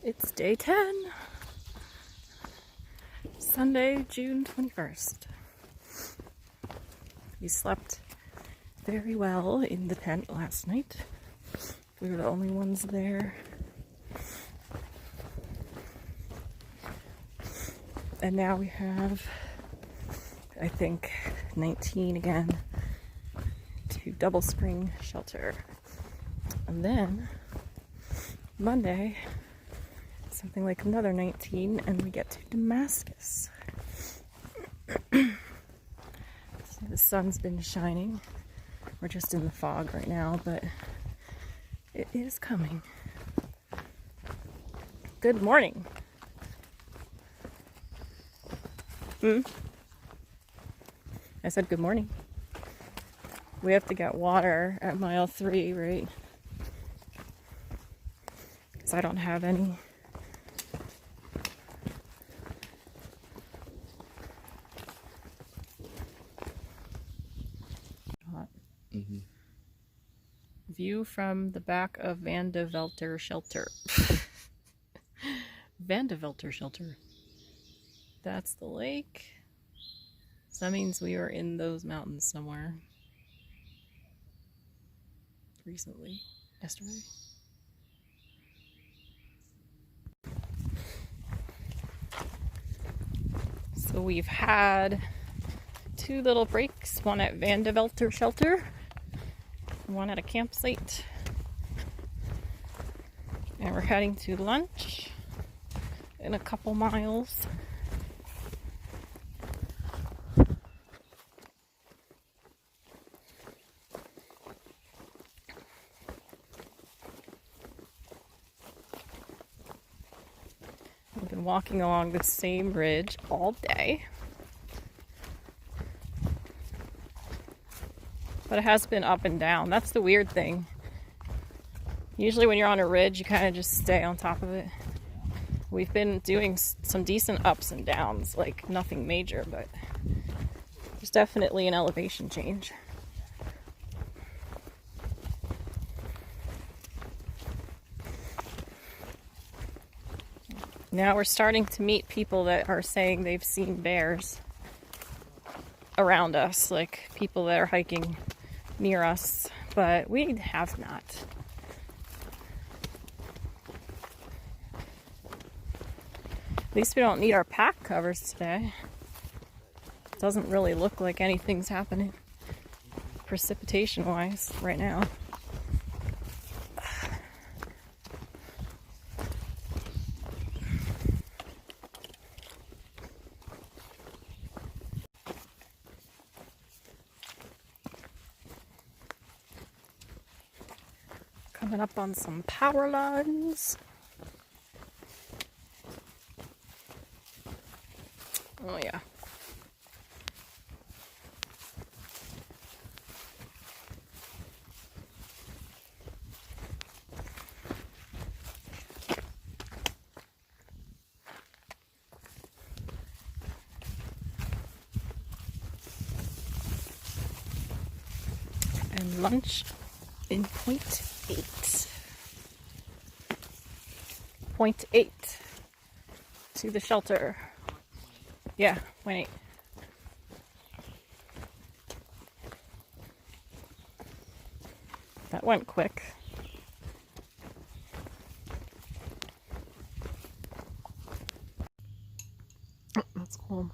It's day 10, Sunday, June 21st. We slept very well in the tent last night. We were the only ones there. And now we have, I think, 19 again to double spring shelter. And then Monday, something like another 19, and we get to Damascus. So the sun's been shining. We're just in the fog right now, but it is coming. Good morning. I said good morning. We have to get water at mile 3, right? Because I don't have any. View from the back of Van de Velter Shelter. Van de Velter Shelter. That's the lake. So that means we were in those mountains somewhere. Recently. Yesterday. So we've had 2 little breaks. One at Van de Velter Shelter. One at a campsite, and we're heading to lunch in a couple miles. We've been walking along the same ridge all day. But it has been up and down. That's the weird thing. Usually when you're on a ridge, you kind of just stay on top of it. We've been doing some decent ups and downs, like nothing major, but there's definitely an elevation change. Now we're starting to meet people that are saying they've seen bears around us, like people that are hiking near us, but we have not. At least we don't need our pack covers today. It doesn't really look like anything's happening precipitation wise right now. Coming up on some power lines. Oh yeah. And lunch in point 8. 0.8 to the shelter. Yeah, 0.8. That went quick. Oh, that's cool.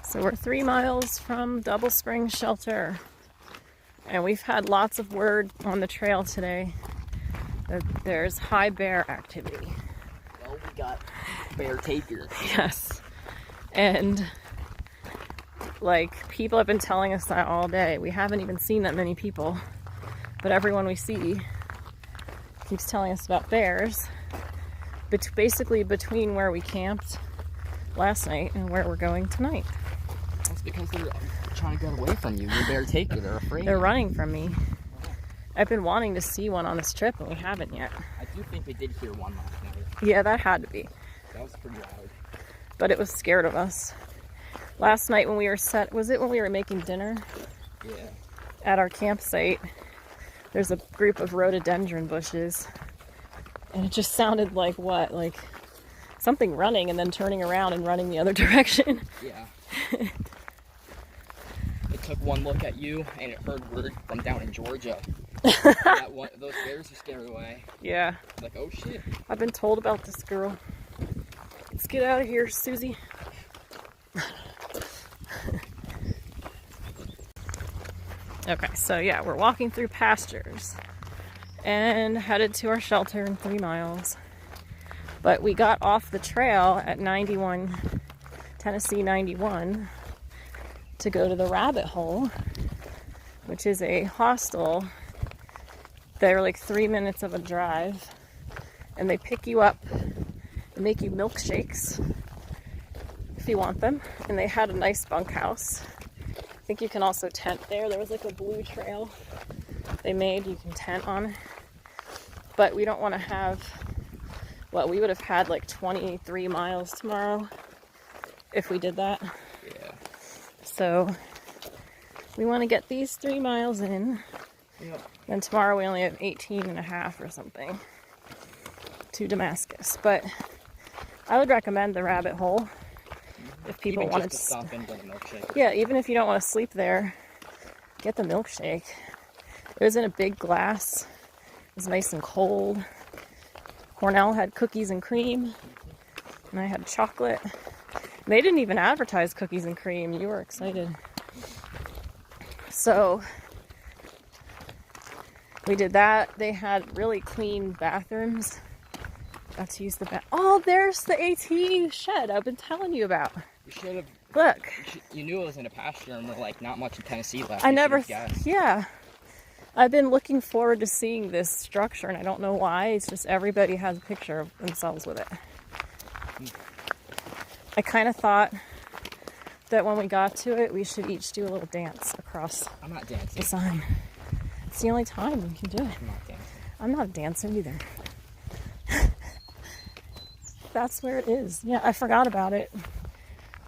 So we're 3 miles from Double Spring Shelter, and we've had lots of word on the trail today that there's high bear activity. Well, we got bear takers. Yes, and like people have been telling us that all day. We haven't even seen that many people, but everyone we see keeps telling us about bears. But basically between where we camped last night and where we're going tonight. That's because they're trying to get away from you. You're bear taker. They're afraid. They're running from me. I've been wanting to see one on this trip, and we haven't yet. I do think we did hear one last night. Yeah, that had to be. That was pretty loud. But it was scared of us. last night when we were was it when we were making dinner? Yeah. At our campsite, there's a group of rhododendron bushes. And it just sounded like what? Like something running and then turning around and running the other direction. Yeah. It took one look at you and it heard word from down in Georgia. Those bears are scared away. Yeah. Like, oh shit. I've been told about this girl. Let's get out of here, Susie. Okay, so yeah, we're walking through pastures and headed to our shelter in 3 miles. But we got off the trail at 91, Tennessee 91, to go to the Rabbit Hole, which is a hostel. They're like 3 minutes of a drive, and they pick you up and make you milkshakes if you want them. And they had a nice bunkhouse. I think you can also tent there. There was like a blue trail they made you can tent on. But we don't want to have, well, we would have had like 23 miles tomorrow if we did that. Yeah. So we want to get these 3 miles in. Yep. And tomorrow we only have 18 and a half or something to Damascus. But I would recommend the Rabbit Hole if people want to stop and get a milkshake. Yeah, even if you don't want to sleep there, get the milkshake. It was in a big glass. It was nice and cold. Cornell had cookies and cream, and I had chocolate. They didn't even advertise cookies and cream. You were excited. So we did that. They had really clean bathrooms. Got to use the bath. Oh, there's the AT shed I've been telling you about. We should have. Look. You knew it was in a pasture, and we're like, not much in Tennessee left. I never. Yeah. I've been looking forward to seeing this structure, and I don't know why. It's just everybody has a picture of themselves with it. I kind of thought that when we got to it, we should each do a little dance across I'm not dancing. the sign. It's the only time you can do it. I'm not dancing. I'm not a dancer either. That's where it is. Yeah, I forgot about it.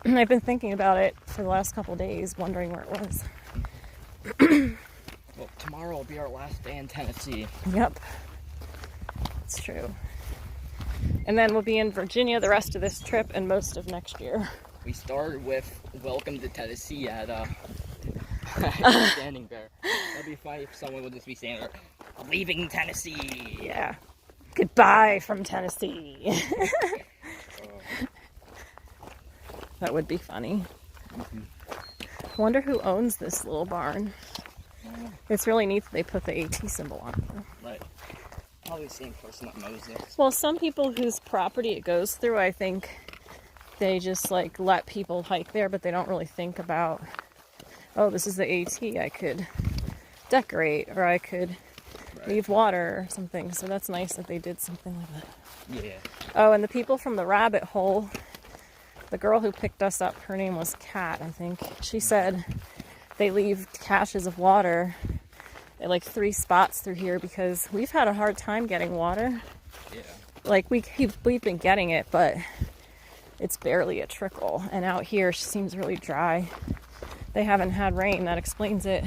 I've been thinking about it for the last couple days, wondering where it was. Well, tomorrow will be our last day in Tennessee. Yep. It's true. And then we'll be in Virginia the rest of this trip and most of next year. We started with Welcome to Tennessee at Standing Bear. That'd be funny if someone would just be saying, leaving Tennessee. Yeah. Goodbye from Tennessee. That would be funny. I wonder who owns this little barn. It's really neat that they put the AT symbol on it. Right. Probably the same person that mows this. Well, some people whose property it goes through, I think they just like let people hike there, but they don't really think about, oh, this is the AT. I could decorate, or I could leave water or something. So that's nice that they did something like that. Yeah. Oh, and the people from the Rabbit Hole, the girl who picked us up, her name was Kat, I think. She said they leave caches of water at like 3 spots through here because we've had a hard time getting water. Yeah. Like we've been getting it, but it's barely a trickle. And out here, she seems really dry. They haven't had rain. That explains it.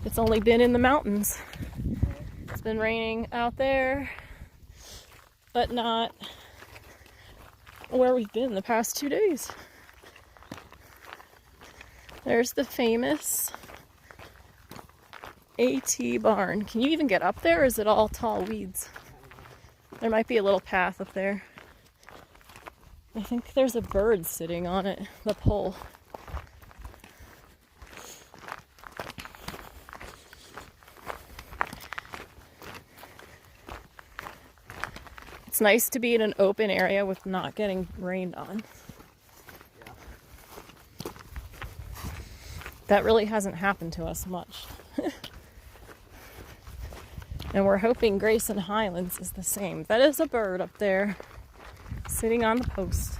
It's only been in the mountains. It's been raining out there, but not where we've been the past 2 days. There's the famous AT barn. Can you even get up there, or is it all tall weeds? There might be a little path up there. I think there's a bird sitting on it, the pole. It's nice to be in an open area with not getting rained on. Yeah. That really hasn't happened to us much. And we're hoping Grayson Highlands is the same. That is a bird up there, sitting on the post.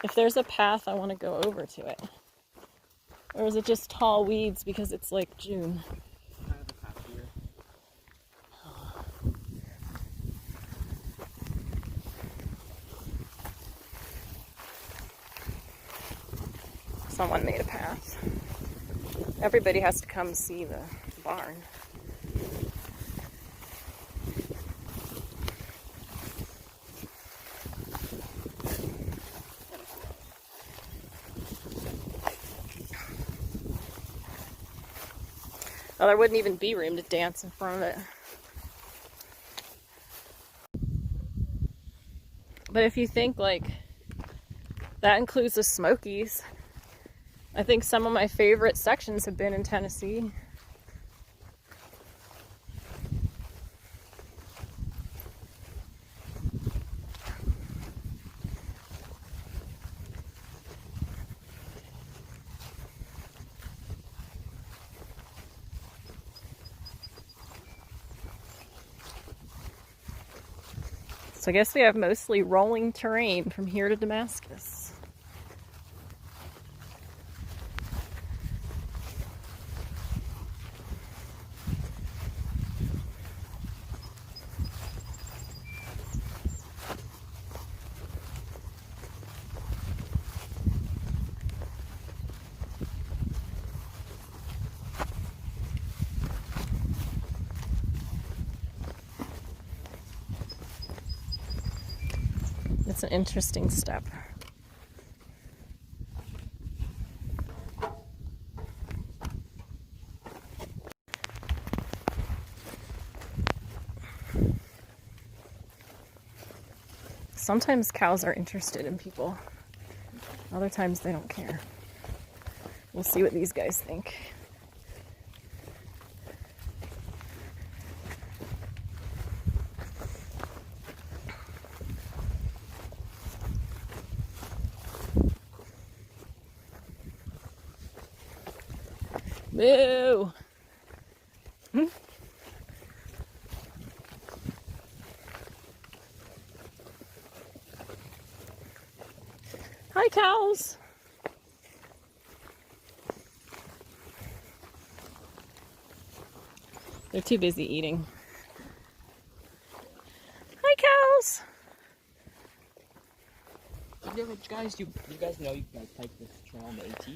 If there's a path, I want to go over to it. Or is it just tall weeds because it's like June? I have a path here. Someone made a path. Everybody has to come see the barn. Oh, there wouldn't even be room to dance in front of it. But if you think like that includes the Smokies, I think some of my favorite sections have been in Tennessee. So I guess we have mostly rolling terrain from here to Damascus. It's an interesting step. Sometimes cows are interested in people. Other times they don't care. We'll see what these guys think. Moo! Hi, cows! They're too busy eating. Hi, cows! You guys know you guys take this trail on the AT? Do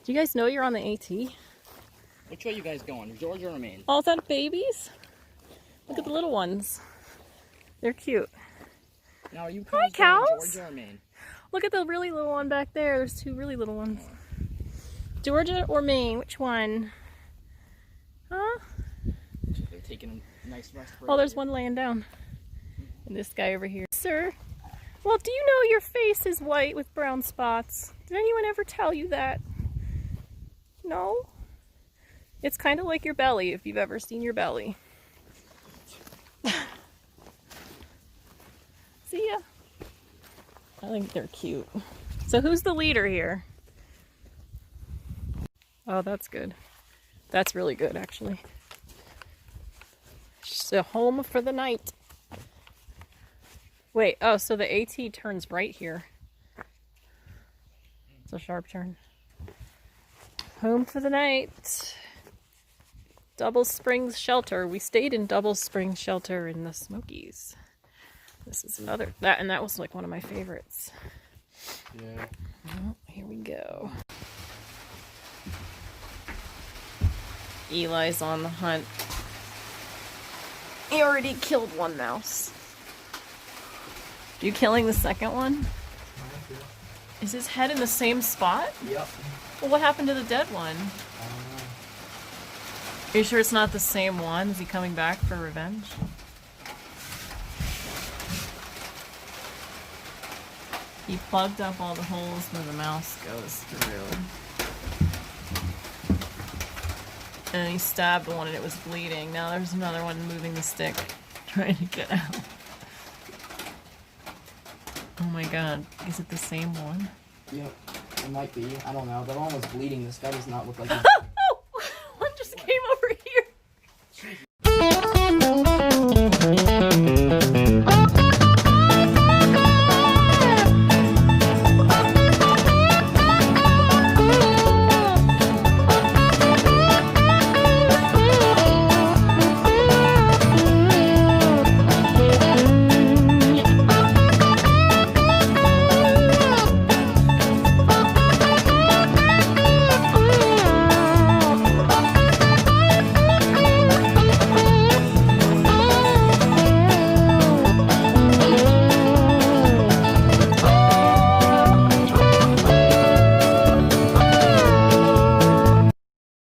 you guys know you're on the AT? Which way you guys going? Georgia or Maine? Oh, is that babies? Look at the little ones. They're cute. Now, are you Hi, going cows. Georgia or Maine? Look at the really little one back there. There's two really little ones. Georgia or Maine? Which one? Huh? They're taking a nice rest break. Oh, there's one laying down. And this guy over here. Sir, well, do you know your face is white with brown spots? Did anyone ever tell you that? No? It's kind of like your belly, if you've ever seen your belly. See ya. I think they're cute. So who's the leader here? Oh, that's good. That's really good, actually. It's a home for the night. Wait, oh, so the AT turns right here. It's a sharp turn. Home for the night. Double Springs Shelter. We stayed in Double Springs Shelter in the Smokies. This is another, that was like one of my favorites. Yeah. Well, here we go. Eli's on the hunt. He already killed one mouse. Are you killing the second one? Is his head in the same spot? Yep. Well, what happened to the dead one? Are you sure it's not the same one? Is he coming back for revenge? He plugged up all the holes where the mouse goes through. And he stabbed one and it was bleeding. Now there's another one moving the stick, trying to get out. Oh my god, is it the same one? Yep, it might be. I don't know. The one was bleeding. This guy does not look like he's